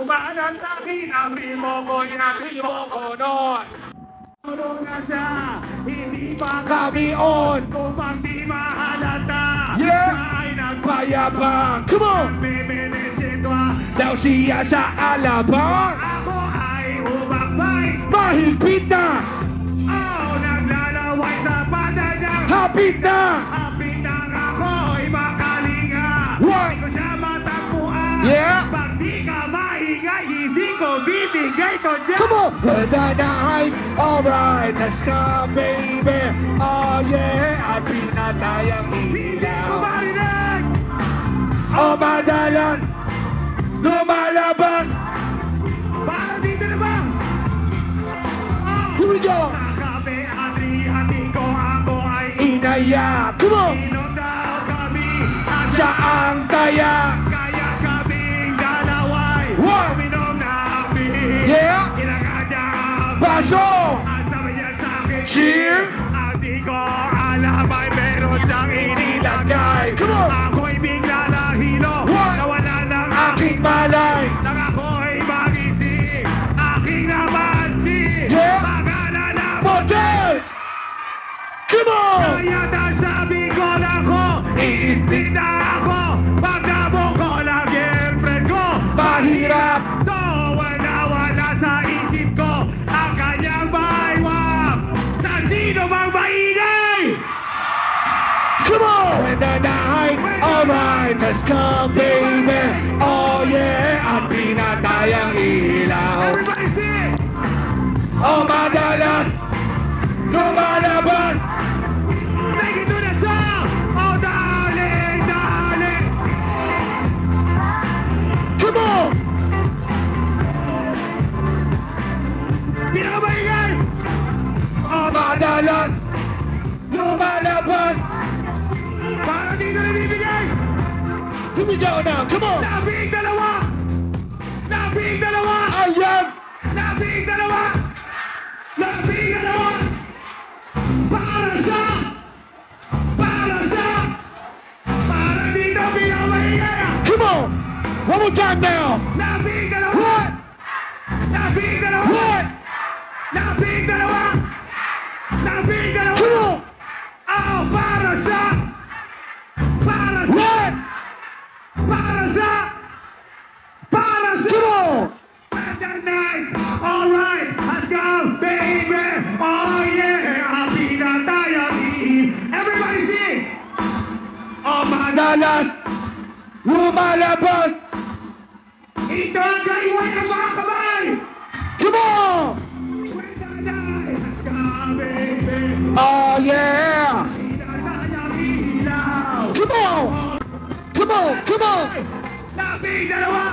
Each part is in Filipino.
Umana sa akin, amin mo ko, inamin mo ko noon. Ano na siya, hindi pa kami on. Upang di mahalata, siya ay nagpayabang. Come on! Daw siya sa alabang. Ako ay umakbay, mahigpit na. Oh, naglalaway sa pata niya. Hapit na! Hapit na ako'y makalinga. What? Hindi ko siya matakbuhan. Yeah! Pag di ka maingay, hindi ko bibigay ko dyan. Come on! Well, the night, alright, let's go, baby. Oh, yeah, at pinatayang ilaw. Hindi ko marinig! Oh, madalas, lumalabas. Para dito na ba? Here we go! Kakape, hati ko, ako ay inaya. Come on! Inom daw kami at saan kaya? Kaya kaming dalaway. What? Uminom na api. Yeah! Kinakadya ang baso. At sabi niya sa akin, cheer! At di ko alam ay meron siyang inilagay. Come on! Ako'y bigla nahilo. What? Nawala ng aking malay. Nang ako'y magising, aking namansin. Yeah! Mag-alala motel! Come on! Kaya nasabi ko lang ko, i-split na ako. Pagdabo ko lang girlfriend ko. Mahirap to, wala sa isip ko ang kanyang baywang. Sa sino mang maingay? Come on! When the night, alright, let's come, baby. Oh yeah, at pinatayang ilaw. Everybody sing! Oh, madalas, lumalabas. Take it to the song! Oh, darling, darling. Come on! Pinakabaingay! Oh, madalas, lumalabas. Para dito na bibigay! Here we go now, come on! Labing dalawa! Labing dalawa! Ayan! Labing dalawa! Labing dalawa! Para dito pinakabaingay! Come on! One more time now! Labing dalawa! What? Labing dalawa! What? Labing dalawa! Labing dalawa! Come on! Oh, para sa! What? Para sa! Come on! That night, alright, let's go, baby! Oh yeah, ang pinatayang everybody sing! Oh, madalas, lumalabas. Ito ang kaiwan ng mga kamay! Come on! When the night has come, baby! Oh yeah! Pinatayang ilaw! Come on! Come on! Come on! Labing dalawa!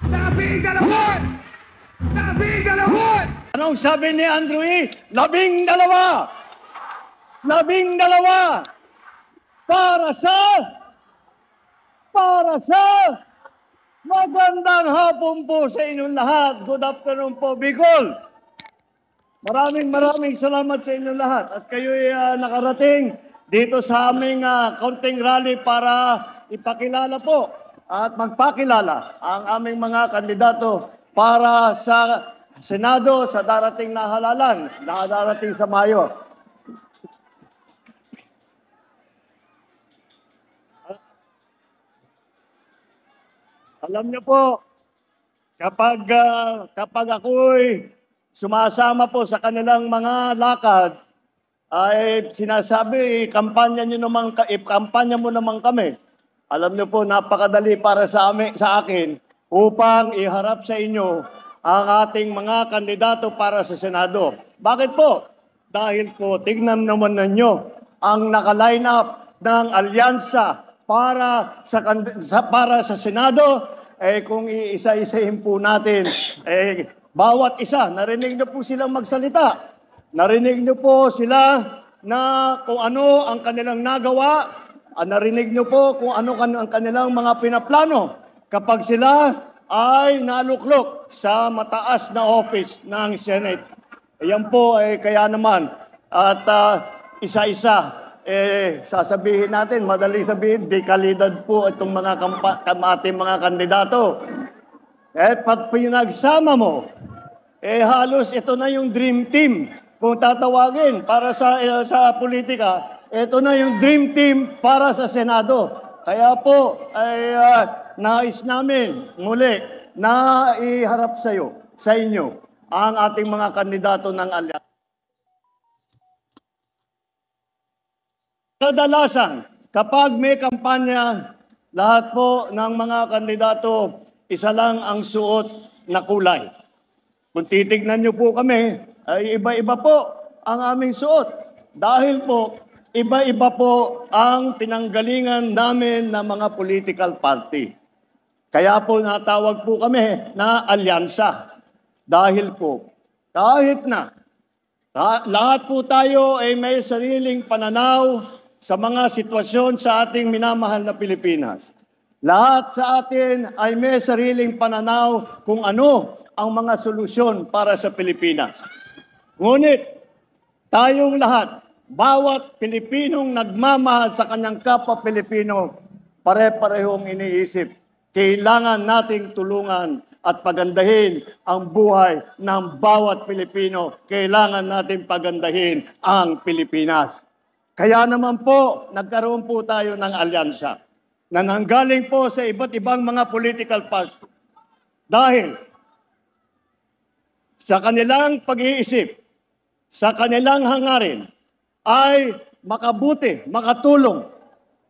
Labing dalawa! What? Labing dalawa! What? Anong sabi ni Andrew E? Labing dalawa! Labing dalawa! Para sa magandang hapon po sa inyong lahat. Good afternoon po, Bicol. Maraming salamat sa inyong lahat. At kayo'y nakarating dito sa aming counting rally para ipakilala po at magpakilala ang aming mga kandidato para sa Senado sa darating na halalan, na darating sa Mayo. Alam niyo po, kapag ako'y sumasama po sa kanilang mga lakad, ay sinasabi, kampanya mo naman kami. Alam niyo po, napakadali para sa akin upang iharap sa inyo ang ating mga kandidato para sa Senado. Bakit po? Dahil po, tignan naman ninyo ang naka-line up ng alyansa para sa Senado. Kung iisa-isahin po natin, bawat isa, narinig niyo po silang magsalita. Narinig niyo po sila na kung ano ang kanilang nagawa. Narinig niyo po kung ano ang kanilang mga pinaplano kapag sila ay naluklok sa mataas na office ng Senate. Ayan po, kaya naman, at isa-isa, sasabihin natin, madali sabihin, di kalidad po itong mga ating mga kandidato. Pag pinagsama mo, halos ito na yung dream team. Kung tatawagin para sa politika, ito na yung dream team para sa Senado. Kaya po, nais namin muli na iharap sa inyo, ang ating mga kandidato ng alyansa. Kadalasan, kapag may kampanya, lahat po ng mga kandidato, isa lang ang suot na kulay. Kung titignan niyo po kami, ay iba-iba po ang aming suot. Dahil po, iba-iba po ang pinanggalingan namin ng mga political party. Kaya po natawag po kami na alyansa. Dahil po, kahit na lahat po tayo ay may sariling pananaw sa mga sitwasyon sa ating minamahal na Pilipinas. Lahat sa atin ay may sariling pananaw kung ano ang mga solusyon para sa Pilipinas. Ngunit, tayong lahat, bawat Pilipinong nagmamahal sa kanyang kapwa Pilipino, pare-parehong iniisip, kailangan nating tulungan at pagandahin ang buhay ng bawat Pilipino. Kailangan natin pagandahin ang Pilipinas. Kaya naman po, nagkaroon po tayo ng alyansa na nanggaling po sa iba't ibang mga political party. Dahil sa kanilang pag-iisip, sa kanilang hangarin, ay makabuti, makatulong.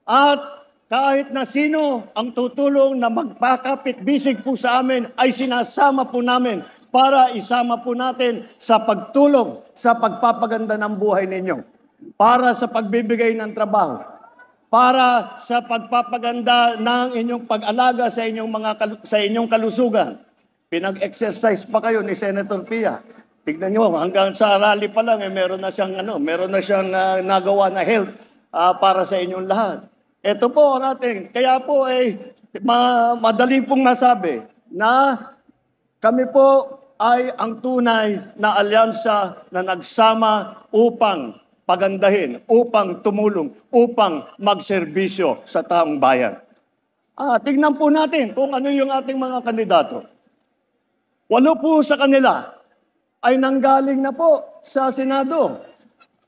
At kahit na sino ang tutulong na magpakapit-bisig po sa amin, ay sinasama po namin para isama po natin sa pagtulong sa pagpapaganda ng buhay ninyo. Para sa pagbibigay ng trabaho, para sa pagpapaganda ng inyong pag-alaga sa inyong kalusugan. Pinag-exercise pa kayo ni Senator Pia. Tignan niyo, hanggang sa rally pa lang meron na siyang nagawa na health para sa inyong lahat. Ito po ang ating, kaya po madali pong masabi na kami po ay ang tunay na alyansa na nagsama upang pagandahin, upang tumulong, upang magserbisyo sa taong bayan. Tingnan po natin kung ano yung ating mga kandidato. 8 po sa kanila ay nanggaling na po sa Senado.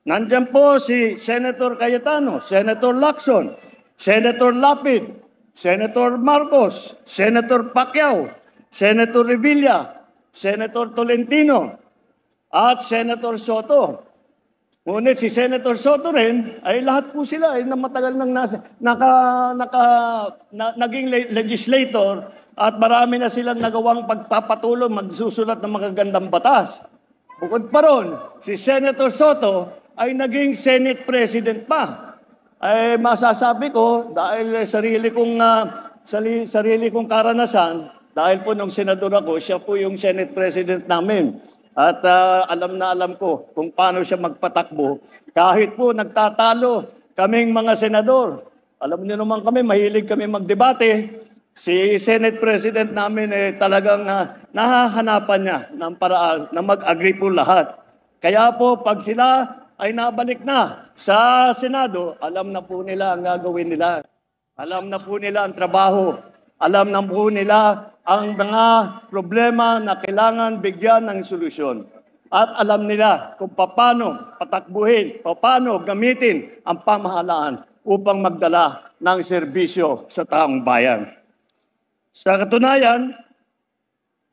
Nandiyan po si Senator Cayetano, Senator Lacson, Senator Lapid, Senator Marcos, Senator Pacquiao, Senator Revilla, Senator Tolentino, at Senator Soto. Ngunit si Senator Soto rin, ay lahat po sila ay matagal nang naging legislator at marami na silang nagawang pagpapatuloy, magsusulat ng magagandang batas. Bukod pa ron, si Senator Soto ay naging Senate President pa. Ay masasabi ko, dahil sarili kong karanasan, dahil po nung senador ako, siya po yung Senate President namin. At alam na alam ko kung paano siya magpatakbo. Kahit po nagtatalo kaming mga senador. Alam niyo naman kami, mahilig kami magdebate. Si Senate President namin talagang nahahanapan niya ng paraan na mag-agree po lahat. Kaya po pag sila ay nabalik na sa Senado, alam na po nila ang gagawin nila. Alam na po nila ang trabaho. Alam na po nila ang mga problema na kailangan bigyan ng solusyon. At alam nila kung paano patakbuhin, paano gamitin ang pamahalaan upang magdala ng serbisyo sa taong bayan. Sa katunayan,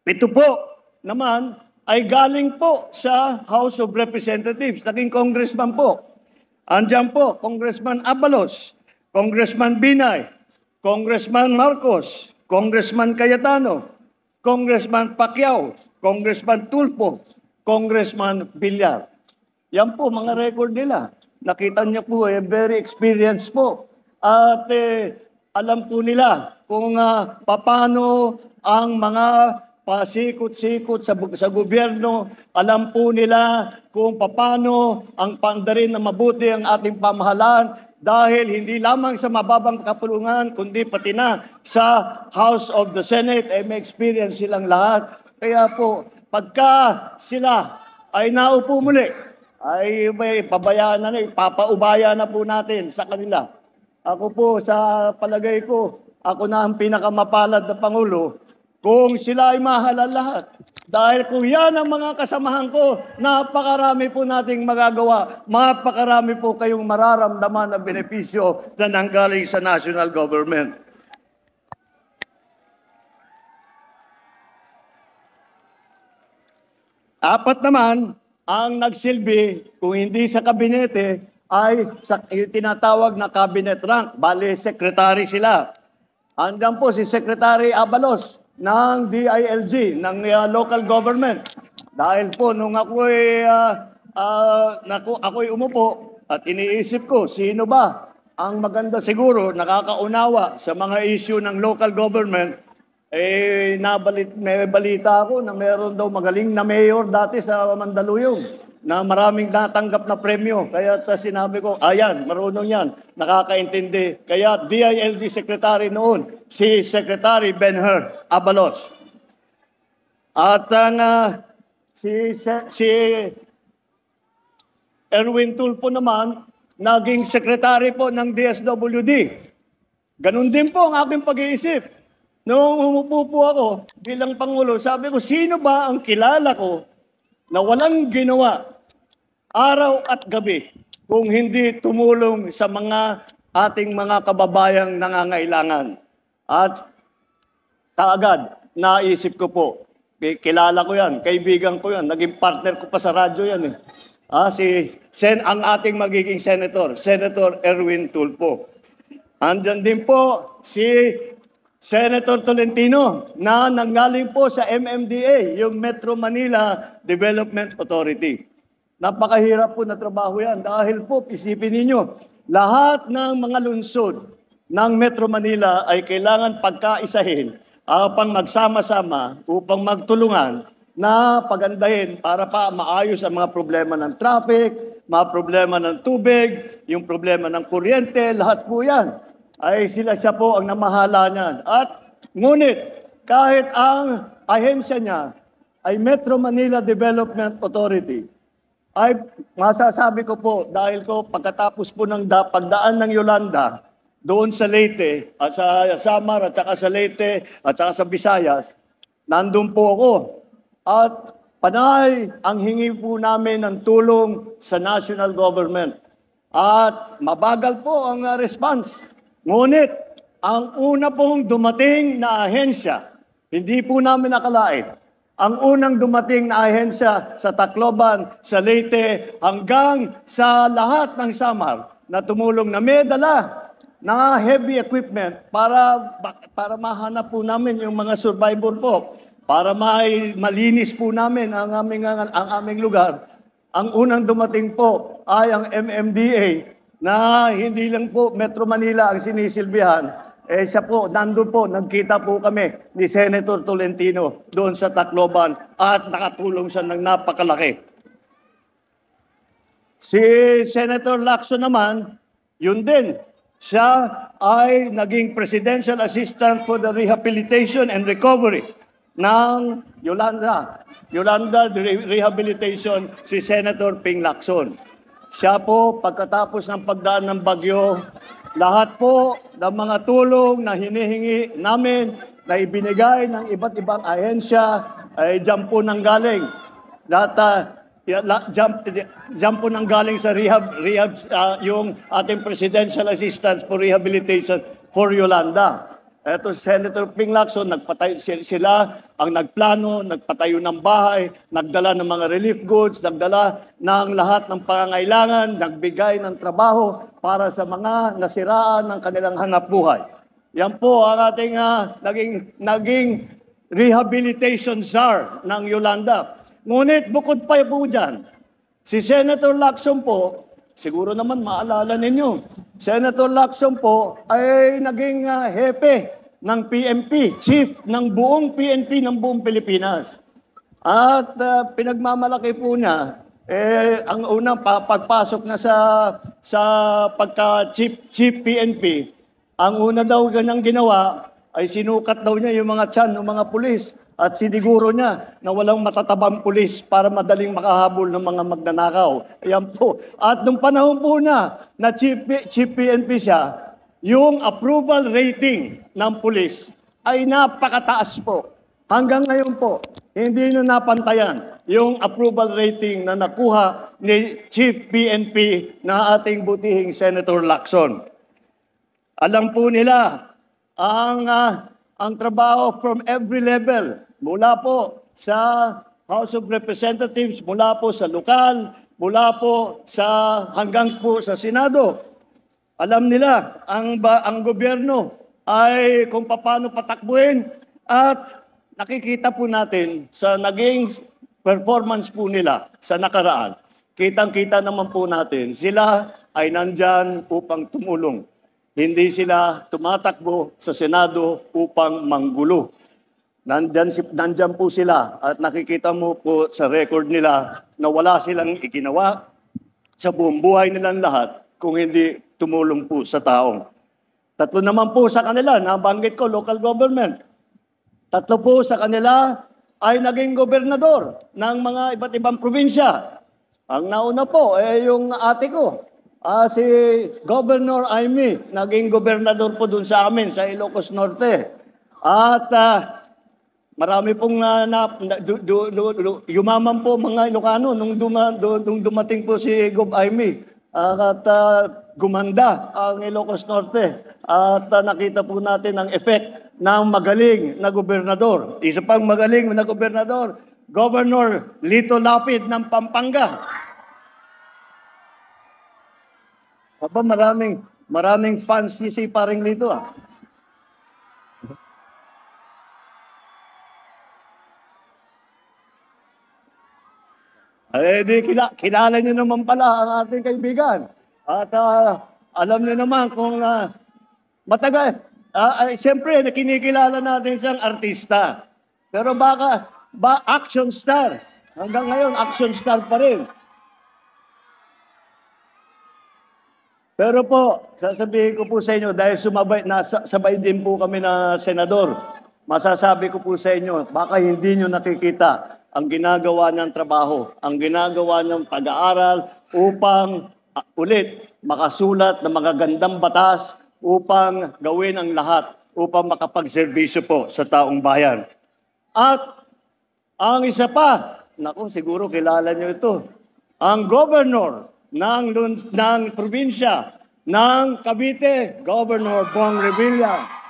ito po naman ay galing po sa House of Representatives, naging congressman po. Andiyan po, Congressman Abalos, Congressman Binay, Congressman Marcos, Congressman Cayetano, Congressman Pacquiao, Congressman Tulfo, Congressman Villar. Yan po, mga record nila. Nakita niyo po, very experienced po. At alam po nila kung paano ang mga pasikot-sikot sa gobyerno. Alam po nila kung paano ang pandarin na mabuti ang ating pamahalaan dahil hindi lamang sa mababang kapulungan, kundi pati na sa House of the Senate, may experience silang lahat. Kaya po, pagka sila ay naupo muli ay may pabayaan na, ipapaubaya na po natin sa kanila. Ako po, sa palagay ko, ako na ang pinakamapalad na Pangulo kung sila ay mahalal lahat. Dahil kung yan ang mga kasamahan ko, napakarami po nating magagawa. Napakarami po kayong mararamdaman na benepisyo na nanggaling sa national government. Apat naman, ang nagsilbi, kung hindi sa kabinete, ay sa tinatawag na cabinet rank. Bale, secretary sila. Andiyan po si Secretary Abalos ng DILG, ng local government. Dahil po, nung ako'y umupo at iniisip ko, sino ba ang maganda siguro, nakakaunawa sa mga issue ng local government, may balita ako na meron daw magaling na mayor dati sa Mandaluyong na maraming natanggap na premyo. Kaya sinabi ko, ayan, marunong yan, nakakaintindi. Kaya DILG Secretary noon, si Secretary Ben-Hur Abalos. At si Erwin Tulfo naman, naging Secretary po ng DSWD. Ganun din po ang aking pag-iisip. Noong umupo po ako bilang Pangulo, sabi ko, sino ba ang kilala ko na walang ginawa araw at gabi kung hindi tumulong sa mga ating mga kababayang nangangailangan? At kaagad, naisip ko po, kilala ko yan, kaibigan ko yan, naging partner ko pa sa radyo yan. Ang ating magiging Senator, Senator Erwin Tulfo. Andyan din po si Senator Tolentino na nanggaling po sa MMDA, yung Metro Manila Development Authority. Napakahirap po na trabaho yan dahil po, isipin ninyo, lahat ng mga lungsod ng Metro Manila ay kailangan pagkaisahin upang magsama-sama, upang magtulungan na pagandahin para pa maayos ang mga problema ng traffic, mga problema ng tubig, yung problema ng kuryente, lahat po yan. Ay siya po ang namahala niyan. At ngunit kahit ang ahensya niya ay Metro Manila Development Authority, ay masasabi ko po dahil ko pagkatapos po ng pagdaan ng Yolanda doon sa Leyte at sa Samar at saka sa Leyte at saka sa Visayas, nandun po ako. At panay ang hingi po namin ng tulong sa national government. At mabagal po ang response. Ngunit, ang una pong dumating na ahensya, hindi po namin nakalain. Ang unang dumating na ahensya sa Tacloban, sa Leyte, hanggang sa lahat ng Samar na tumulong na may dala na heavy equipment para mahanap po namin yung mga survivor po, para malinis po namin ang aming lugar. Ang unang dumating po ay ang MMDA, na hindi lang po Metro Manila ang sinisilbihan, siya po, nandun po, nagkita po kami ni Senator Tolentino doon sa Tacloban at nakatulong siya ng napakalaki. Si Senator Lacson naman, yun din, siya ay naging Presidential Assistant for the Rehabilitation and Recovery ng Yolanda Rehabilitation, si Senator Ping Lacson. Siya po, pagkatapos ng pagdaan ng bagyo, lahat po ng mga tulong na hinihingi namin na ibinigay ng iba't ibang ahensya ay dyan po nanggaling. Dyan po nanggaling sa yung ating Presidential Assistance for Rehabilitation for Yolanda. Ito si Senator Ping Lacson, sila ang nagplano, nagpatayo ng bahay, nagdala ng mga relief goods, nagdala ng lahat ng pangangailangan, nagbigay ng trabaho para sa mga nasiraan ng kanilang hanapbuhay. Yan po ang ating naging rehabilitation czar ng Yolanda. Ngunit bukod pa po dyan, si Senator Lacson po, siguro naman maalala ninyo, Senator Lacson po ay naging hepe ng PNP, chief ng buong PNP ng buong Pilipinas. At pinagmamalaki po niya, ang unang pagpasok na sa pagka-chief PNP, ang una daw ganyang ginawa ay sinukat daw niya yung mga tiyan ng mga pulis at siniguro niya na walang matatabang pulis para madaling makahabol ng mga magnanakaw. Ayan po. At nung panahon po na Chief PNP siya, yung approval rating ng pulis ay napakataas po. Hanggang ngayon po, hindi na napantayan yung approval rating na nakuha ni Chief PNP na ating butihing Senator Lacson. Alam po nila ang trabaho from every level, mula po sa House of Representatives, mula po sa lokal, mula po hanggang po sa Senado. Alam nila ang gobyerno ay kung paano patakbuhin at nakikita po natin sa naging performance po nila sa nakaraan. Kitang-kita naman po natin, sila ay nandyan upang tumulong. Hindi sila tumatakbo sa Senado upang manggulo. Nandyan po sila at nakikita mo po sa record nila na wala silang ikinawa sa buong buhay nilang lahat kung hindi tumulong po sa taong. Tatlo naman po sa kanila, nabanggit ko, local government. Tatlo po sa kanila ay naging gobernador ng mga iba't ibang probinsya. Ang nauna po yung ate ko, si Governor Amy, naging gobernador po dun sa amin sa Ilocos Norte. At marami pong yumaman po mga Ilocano nung dumating po si Gov Amy. At gumanda ang Ilocos Norte. At nakita po natin ang effect ng magaling na gobernador. Isa pang magaling na gobernador, Governor Lito Lapid ng Pampanga. Aba, maraming fans si Paring Lito. Kilala niyo naman pala ang ating kaibigan. At alam niyo naman kung matagal, siyempre, kinikilala natin siyang artista. Pero action star. Hanggang ngayon, action star pa rin. Pero po, sasabihin ko po sa inyo, dahil sabay din po kami na senador, masasabi ko po sa inyo, baka hindi nyo nakikita ang ginagawa niyang trabaho, ang ginagawa niyang pag-aaral upang ulit makasulat ng mga gandang batas upang gawin ang lahat upang makapagserbisyo po sa taong bayan. At ang isa pa, naku, siguro kilala niyo ito, ang governor ng probinsya ng Cavite, Governor Bong Revilla.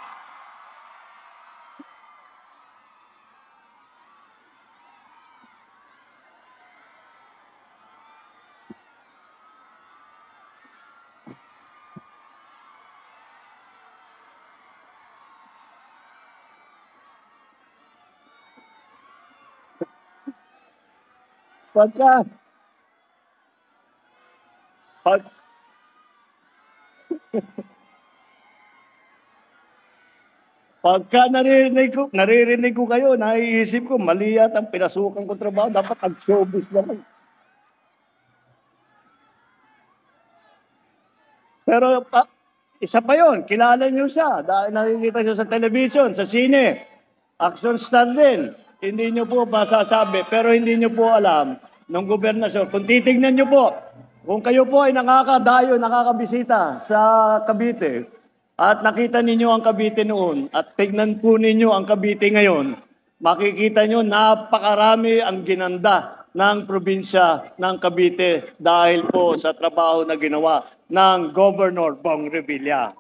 Pagka naririnig ko kayo, naiisip ko, mali yata ang pinasukan ko trabaho, dapat mag-showbiz naman. Pero isa pa yon, kilala niyo siya, dahil nakikita siya sa television, sa sine, action star din. Hindi niyo po masasabi, pero hindi niyo po alam ng gobernasyon. Kung titignan niyo po, kung kayo po ay nakakabisita sa Cavite, at nakita ninyo ang Cavite noon, at tignan po ninyo ang Cavite ngayon, makikita nyo napakarami ang ginanda ng probinsya ng Cavite dahil po sa trabaho na ginawa ng Governor Bong Revilla.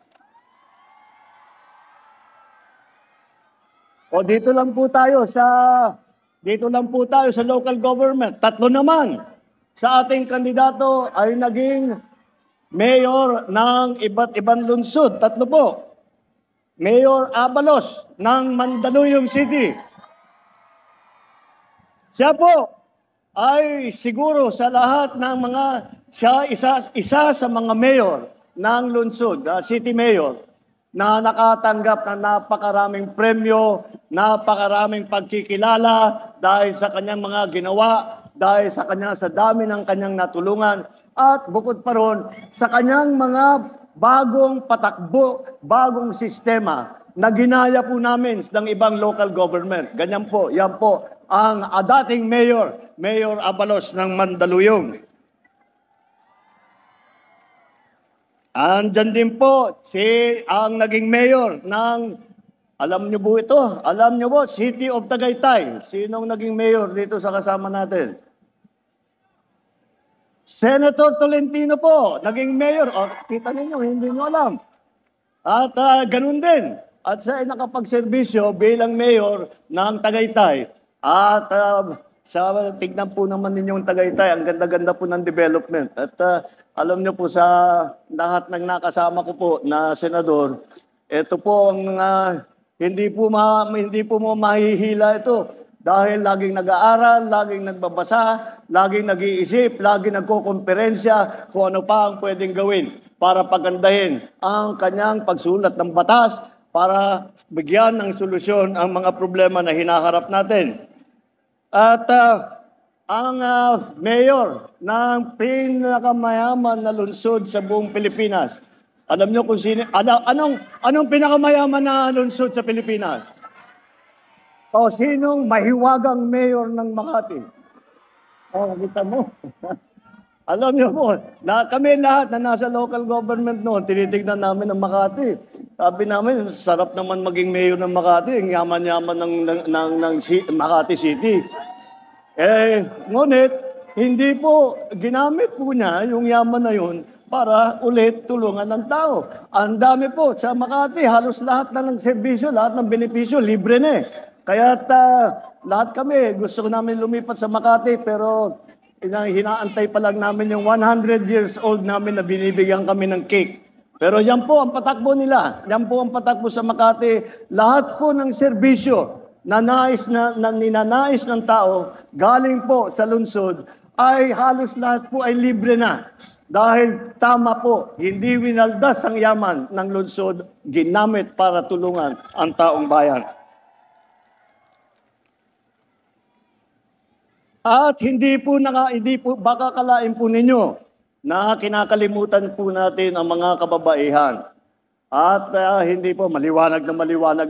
O dito lang po tayo sa local government. Tatlo naman sa ating kandidato ay naging mayor ng iba't ibang lungsod. Tatlo po. Mayor Abalos ng Mandaluyong City. Siya po ay siguro sa lahat ng isa sa mga mayor ng lungsod, city mayor, na nakatanggap ng napakaraming premyo, napakaraming pagkikilala dahil sa kanyang mga ginawa, dahil sa dami ng kanyang natulungan, at bukod pa ron sa kanyang mga bagong patakbo, bagong sistema na ginaya po namin ng ibang local government. Ganyan po, yan po ang dating mayor, Mayor Abalos ng Mandaluyong. Andyan din po ang naging mayor ng, alam niyo po ito, alam niyo po, City of Tagaytay. Sinong naging mayor dito sa kasama natin? Senator Tolentino po, naging mayor. O, kita ninyo, hindi niyo alam. At ganun din. At siya ay nakapagserbisyo bilang mayor ng Tagaytay. At tignan po naman ninyong Tagaytay, ang ganda-ganda po ng development. At alam niyo po sa lahat ng nakasama ko po na senador, ito po ang hindi po mo mahihila ito dahil laging nag-aaral, laging nagbabasa, laging nag-iisip, laging nagkokonferensya kung ano pa ang pwedeng gawin para pagandahin ang kanyang pagsulat ng batas para bigyan ng solusyon ang mga problema na hinaharap natin. At ang mayor ng pinakamayaman na lungsod sa buong Pilipinas. Alam niyo kung sino, anong pinakamayaman na lungsod sa Pilipinas? O sinong mahiwagang mayor ng Makati? O, kita mo. Alam niyo po, kami lahat na nasa local government noon, tinitignan namin ang Makati. Sabi namin, sarap naman maging mayor ng Makati, ang yaman-yaman ng Makati City. Ngunit, hindi po, ginamit po niya yung yaman na yun para ulit tulungan ng tao. Ang dami po, sa Makati, halos lahat na ng serbisyo, lahat ng benepisyo, libre na eh. Kaya lahat kami, gusto namin lumipat sa Makati, pero hinaantay pa lang namin yung 100 years old namin na binibigyan kami ng cake. Pero yan po ang patakbo nila. Yan po ang patakbo sa Makati. Lahat po ng serbisyo na ninanais ng tao galing po sa lungsod ay halos lahat po ay libre na. Dahil tama po, hindi winaldas ang yaman ng lungsod, ginamit para tulungan ang taong bayan. At hindi po baka kalain po ninyo na kinakalimutan po natin ang mga kababaihan. At hindi po, maliwanag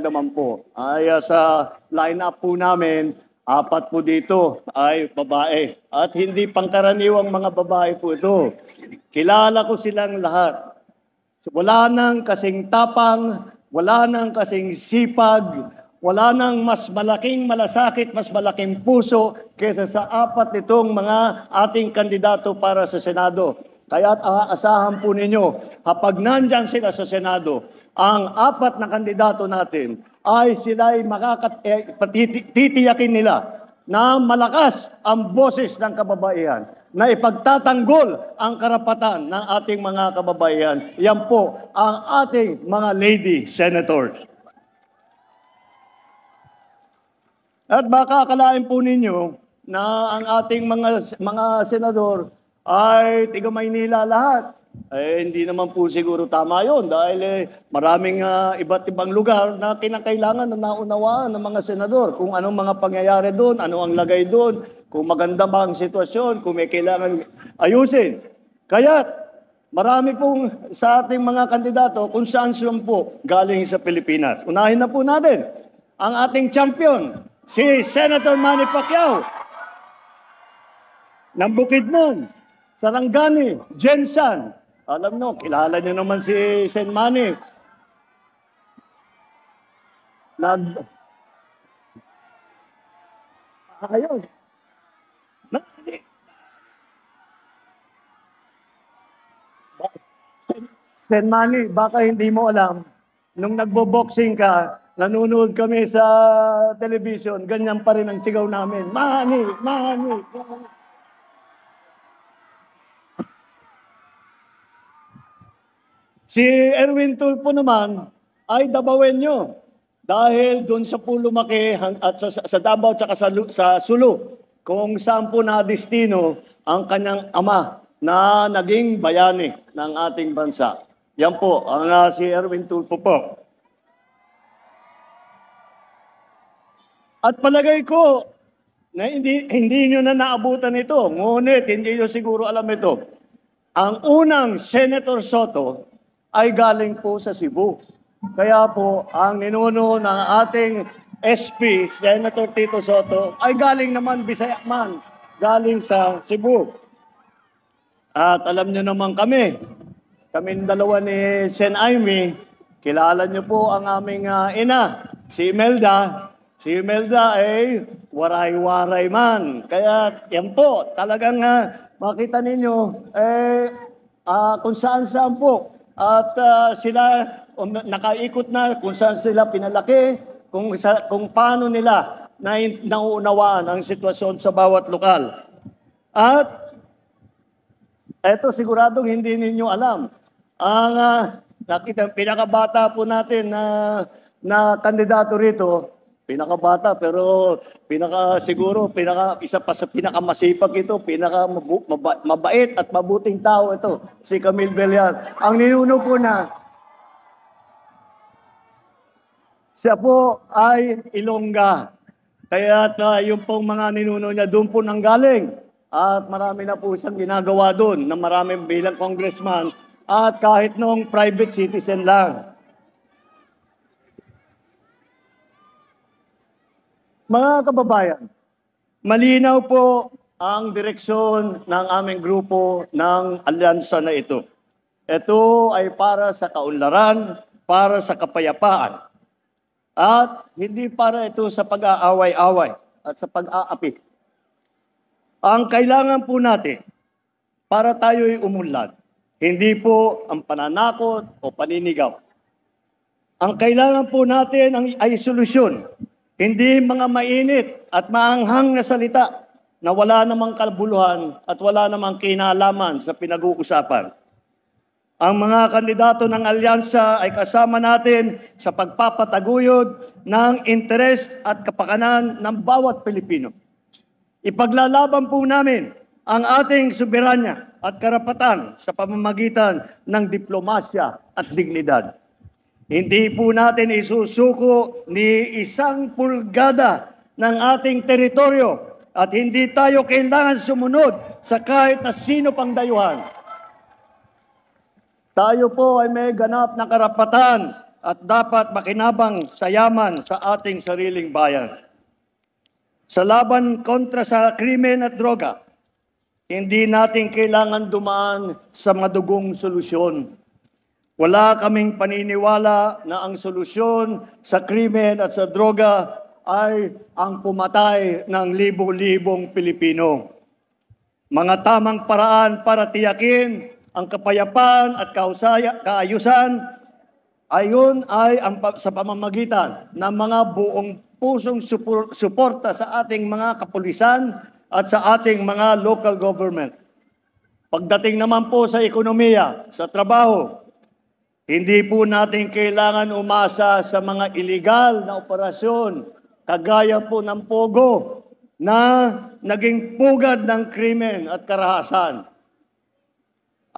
naman po. Ay sa line-up po namin, 4 po dito ay babae. At hindi pangkaraniwang mga babae po ito. Kilala ko silang lahat. Wala nang kasing tapang, wala nang kasing sipag, wala nang mas malaking malasakit, mas malaking puso kaysa sa 4 nitong mga ating kandidato para sa Senado. Kaya aasahan po ninyo, kapag nandyan sila sa Senado, ang 4 na kandidato natin ay sila'y titiyakin nila na malakas ang boses ng kababaihan, na ipagtatanggol ang karapatan ng ating mga kababaihan. Yan po ang ating mga lady senators. At baka akalain po ninyo na ang ating mga senador ay tiga Maynila lahat. Hindi naman po siguro tama yun dahil maraming iba't ibang lugar na kinakailangan na naunawaan ng mga senador kung anong mga pangyayari doon, ano ang lagay doon, kung maganda ba ang sitwasyon, kung may kailangan ayusin. Kaya marami pong sa ating mga kandidato kung saan po galing sa Pilipinas. Unahin na po natin ang ating champion, si Senator Manny Pacquiao ng Bukidnon, Sarangani, Jensan. Alam nyo, kilala nyo naman si Sen Manny. Ayos. Sen Manny, baka hindi mo alam, nung nagbo-boxing ka, nanonood kami sa television, ganyan pa rin ang sigaw namin. Manny, Manny, Manny. Si Erwin Tulfo naman ay Dabawenyo dahil doon sa po lumaki at sa Davao at sa Sulu kung saan po na destino ang kanyang ama na naging bayani ng ating bansa. Yan po, ang si Erwin Tulfo po. At palagay ko na hindi nyo na naabutan ito, ngunit hindi nyo siguro alam ito. Ang unang Senator Soto ay galing po sa Cebu. Kaya po, ang ninuno ng ating SP, Senator Tito Soto, ay galing naman Bisaya man, galing sa Cebu. At alam niyo naman kaming dalawa ni Sen Aimee, kilala niyo po ang aming ina, si Imelda. Si Imelda ay waray-waray man. Kaya yan po, talagang makita ninyo, kung saan-saan po. At sila nakaikot na kung saan sila pinalaki, kung paano nila nauunawaan ang sitwasyon sa bawat lokal. At eto siguradong hindi ninyo alam. Ang nakita, pinakabata po natin na kandidato rito, pinakabata pero isa pa sa pinakamasipag ito, mabait at mabuting tao ito, si Camille Villar. Ang ninuno po siya po ay Ilongga. Kaya yung pong mga ninuno niya doon po nanggaling. At marami na po siyang ginagawa doon na marami bilang congressman at kahit noong private citizen lang. Mga kababayan, malinaw po ang direksyon ng aming grupo ng alyansa na ito. Ito ay para sa kaunlaran, para sa kapayapaan. At hindi para ito sa pag-aaway-away at sa pag-aapi. Ang kailangan po natin para tayo'y umunlad, hindi po ang pananakot o paninigaw. Ang kailangan po natin ay solusyon, hindi mga mainit at maanghang na salita na wala namang kabuluhan at wala namang kinalaman sa pinag-uusapan. Ang mga kandidato ng alyansa ay kasama natin sa pagpapataguyod ng interes at kapakanan ng bawat Pilipino. Ipaglalaban po namin ang ating soberanya at karapatan sa pamamagitan ng diplomasya at dignidad. Hindi po natin isusuko ni isang pulgada ng ating teritoryo at hindi tayo kailangan sumunod sa kahit na sino pang dayuhan. Tayo po ay may ganap na karapatan at dapat makinabang sa yaman sa ating sariling bayan. Sa laban kontra sa krimen at droga, hindi natin kailangan dumaan sa madugong solusyon. Wala kaming paniniwala na ang solusyon sa krimen at sa droga ay ang pumatay ng libo-libong Pilipino. Mga tamang paraan para tiyakin ang kapayapaan at kaayusan ayon ay sa pamamagitan ng mga buong pusong suporta sa ating mga kapulisan at sa ating mga local government. Pagdating naman po sa ekonomiya, sa trabaho, hindi po natin kailangan umasa sa mga iligal na operasyon, kagaya po ng Pogo, na naging pugad ng krimen at karahasan.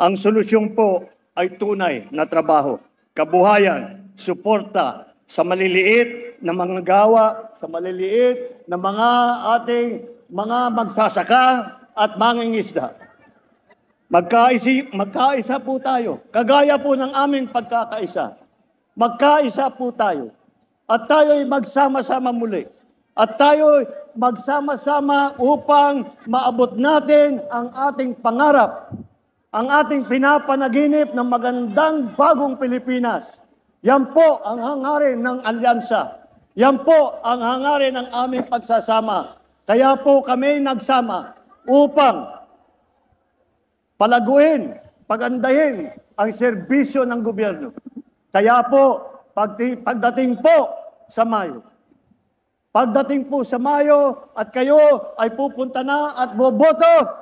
Ang solusyon po ay tunay na trabaho, kabuhayan, suporta sa maliliit na mga gawa, sa maliliit na mga ating mga magsasaka at mangingisda. Magkaisa po tayo, kagaya po ng aming pagkakaisa. Magkaisa po tayo at tayo'y magsama-sama muli. At tayo'y magsama-sama upang maabot natin ang ating pangarap, ang ating pinapanaginip ng magandang bagong Pilipinas. Yan po ang hangarin ng alyansa. Yan po ang hangarin ng aming pagsasama. Kaya po kami nagsama upang palaguin, pagandahin ang serbisyo ng gobyerno. Kaya po, pagdating po sa Mayo at kayo ay pupunta na at boboto,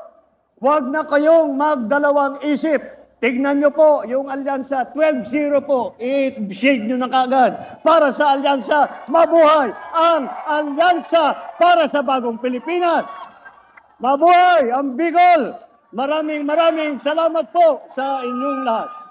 huwag na kayong magdalawang isip. Tignan nyo po yung alyansa, 12-0 po. I-shade nyo na kagad. Para sa alyansa, mabuhay ang alyansa para sa bagong Pilipinas. Mabuhay ang Bicol! Maraming salamat po sa inyong lahat.